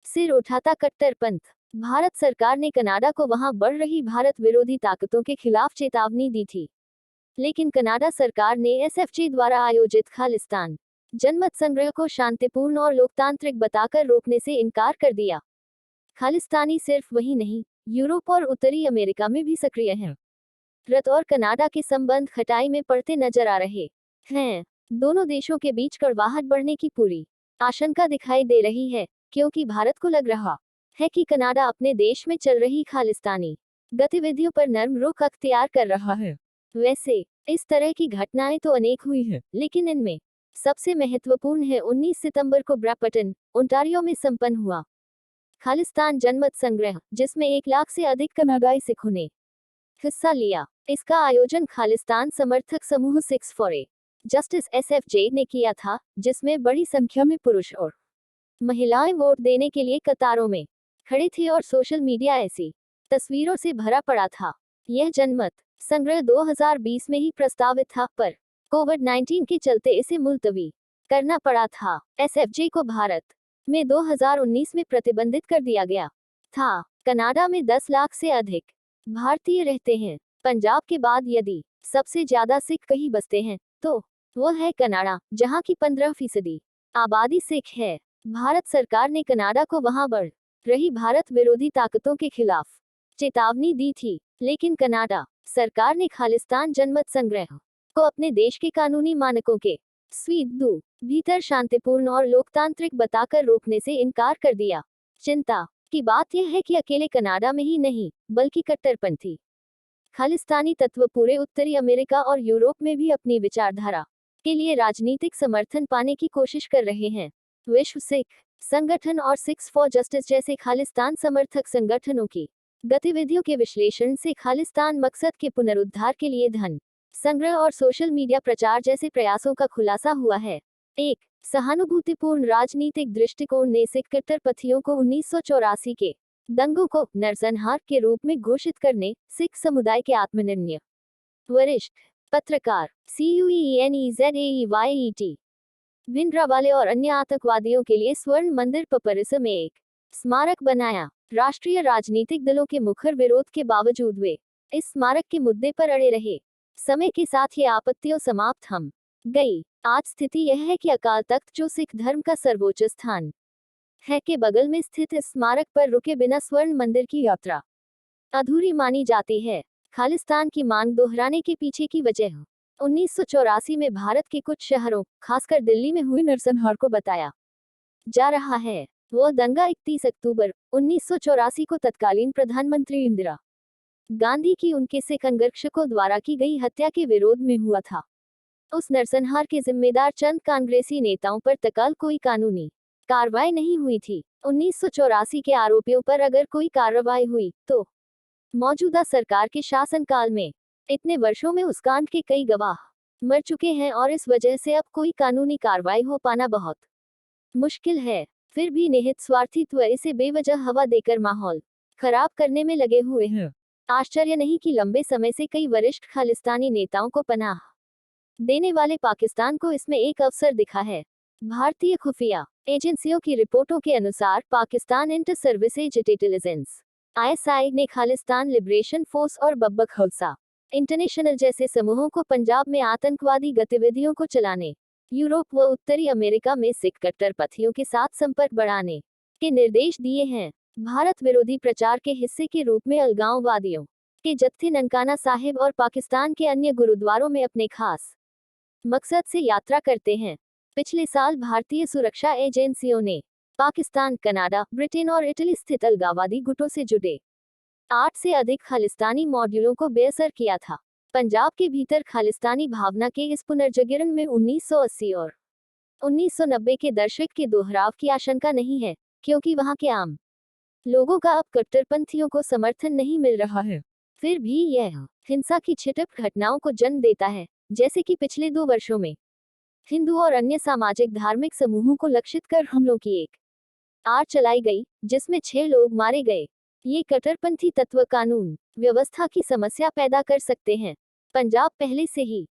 सिर उठाता कट्टरपंथ। भारत सरकार ने कनाडा को वहां बढ़ रही भारत विरोधी ताकतों के खिलाफ चेतावनी दी थी, लेकिन कनाडा सरकार ने एसएफजे द्वारा आयोजित खालिस्तान जनमत संग्रह को शांतिपूर्ण और लोकतांत्रिक बताकर रोकने से इनकार कर दिया। खालिस्तानी सिर्फ वही नहीं, यूरोप और उत्तरी अमेरिका में भी सक्रिय हैं। भारत और कनाडा के संबंध खटाई में पड़ते नजर आ रहे हैं। दोनों देशों के बीच कड़वाहट बढ़ने की पूरी आशंका दिखाई दे रही है, क्योंकि भारत को लग रहा है कि कनाडा अपने देश में चल रही खालिस्तानी गतिविधियों पर नर्म रुख अख्तियार कर रहा है। वैसे इस तरह की घटनाएं तो अनेक हुई हैं, लेकिन इनमें सबसे महत्वपूर्ण है 19 सितंबर को ब्रैम्पटन, ओंटारियो में संपन्न हुआ खालिस्तान जनमत संग्रह, जिसमें 1 लाख से अधिक कनाडाई सिखों ने हिस्सा लिया। इसका आयोजन खालिस्तान समर्थक समूह 6 फॉर जस्टिस एसएफजे ने किया था, जिसमें बड़ी संख्या में पुरुष और महिलाएं वोट देने के लिए कतारों में खड़े थे और सोशल मीडिया ऐसी तस्वीरों से भरा पड़ा था। यह जनमत संग्रह 2020 में ही प्रस्तावित था, पर कोविड-19 के चलते इसे मुलतवी करना पड़ा था। एसएफजे को भारत में 2019 में प्रतिबंधित कर दिया गया था। कनाडा में 10 लाख से अधिक भारतीय रहते हैं। पंजाब के बाद यदि सबसे ज्यादा सिख कहीं बसते हैं, तो वो है कनाडा, जहां की 15% आबादी सिख है। भारत सरकार ने कनाडा को वहां बढ़ रही भारत विरोधी ताकतों के खिलाफ चेतावनी दी थी, लेकिन कनाडा सरकार ने खालिस्तान जनमत संग्रह को अपने देश के कानूनी मानकों के स्वीदू भीतर शांतिपूर्ण और लोकतांत्रिक बताकर रोकने से इनकार कर दिया। चिंता की बात यह है कि अकेले कनाडा में ही नहीं, बल्कि कट्टरपंथी खालिस्तानी तत्व पूरे उत्तरी अमेरिका और यूरोप में भी अपनी विचारधारा के लिए राजनीतिक समर्थन पाने की कोशिश कर रहे हैं। विश्व सिख संगठन और 6 फॉर जस्टिस जैसे खालिस्तान समर्थक संगठनों की गतिविधियों के विश्लेषण से खालिस्तान मकसद के पुनरुद्धार के लिए धन संग्रह और सोशल मीडिया प्रचार जैसे प्रयासों का खुलासा हुआ है। एक सहानुभूतिपूर्ण राजनीतिक दृष्टिकोण ने सिख कट्टरपंथियों को 1984 के दंगों को नरसंहार के रूप में घोषित करने, सिख समुदाय के आत्मनिर्णय वरिष्ठ पत्रकार CUENEZAEYET भिंडरावाले और अन्य आतंकवादियों के लिए स्वर्ण मंदिर पपरिस में एक स्मारक बनाया। राष्ट्रीय राजनीतिक दलों के मुखर विरोध के बावजूद वे इस स्मारक के मुद्दे पर अड़े रहे। समय के साथ ये आपत्तियों समाप्त हम गई। आज स्थिति यह है कि अकाल तख्त, जो सिख धर्म का सर्वोच्च स्थान है, के बगल में स्थित इस स्मारक पर रुके बिना स्वर्ण मंदिर की यात्रा अधूरी मानी जाती है। खालिस्तान की मांग दोहराने के पीछे की वजह 1984 में भारत के कुछ शहरों, खासकर दिल्ली में हुए नरसंहार को बताया जा रहा है। वो दंगा 31 अक्टूबर 1984 को तत्कालीन प्रधानमंत्री इंदिरा गांधी की उनके सिख अंगरक्षकों द्वारा की गई हत्या के विरोध में हुआ था। उस नरसंहार के जिम्मेदार चंद कांग्रेसी नेताओं पर तत्काल कोई कानूनी कार्रवाई नहीं हुई थी। 1984 के आरोपियों पर अगर कोई कार्रवाई हुई, तो मौजूदा सरकार के शासनकाल में इतने वर्षों में उस कांड के कई गवाह मर चुके हैं और इस वजह से अब कोई कानूनी कार्रवाई हो पाना बहुत मुश्किल है। फिर भी निहित स्वार्थीत्व इसे बेवजह हवा देकर माहौल खराब करने में लगे हुए हैं। आश्चर्य नहीं कि लंबे समय से कई वरिष्ठ खालिस्तानी नेताओं को पनाह देने वाले पाकिस्तान को इसमें एक अवसर दिखा है। भारतीय खुफिया एजेंसियों की रिपोर्टों के अनुसार Pakistan inter services intelligence ISI ने खालिस्तान लिबरेशन फोर्स और बब्बक खौलसा इंटरनेशनल जैसे समूहों को पंजाब में आतंकवादी गतिविधियों को चलाने, यूरोप व उत्तरी अमेरिका में सिख कट्टरपंथियों के साथ संपर्क बढ़ाने के निर्देश दिए हैं। भारत विरोधी प्रचार के हिस्से के रूप में अलगाववादियों के जत्थे ननकाना साहिब और पाकिस्तान के अन्य गुरुद्वारों में अपने खास मकसद से यात्रा करते हैं। पिछले साल भारतीय सुरक्षा एजेंसियों ने पाकिस्तान, कनाडा, ब्रिटेन और इटली स्थित अलगाववादी गुटों से जुड़े 8 से अधिक खालिस्तानी मॉड्यूलों को बेअसर किया था। पंजाब के भीतर खालिस्तानी भावना के इस पुनर्जागरण में 1980 और 1990 के दशक के दोहराव की आशंका नहीं है, क्योंकि वहां के आम लोगों का अब कट्टरपंथियों को समर्थन नहीं मिल रहा है। फिर भी यह हिंसा की छिटप घटनाओं को जन्म देता है, जैसे कि पिछले 2 वर्षों में हिंदू और अन्य सामाजिक धार्मिक समूहों को लक्षित कर हमलों की एक आड़ चलाई गई, जिसमें 6 लोग मारे गए। ये कट्टरपंथी तत्व कानून व्यवस्था की समस्या पैदा कर सकते हैं। पंजाब पहले से ही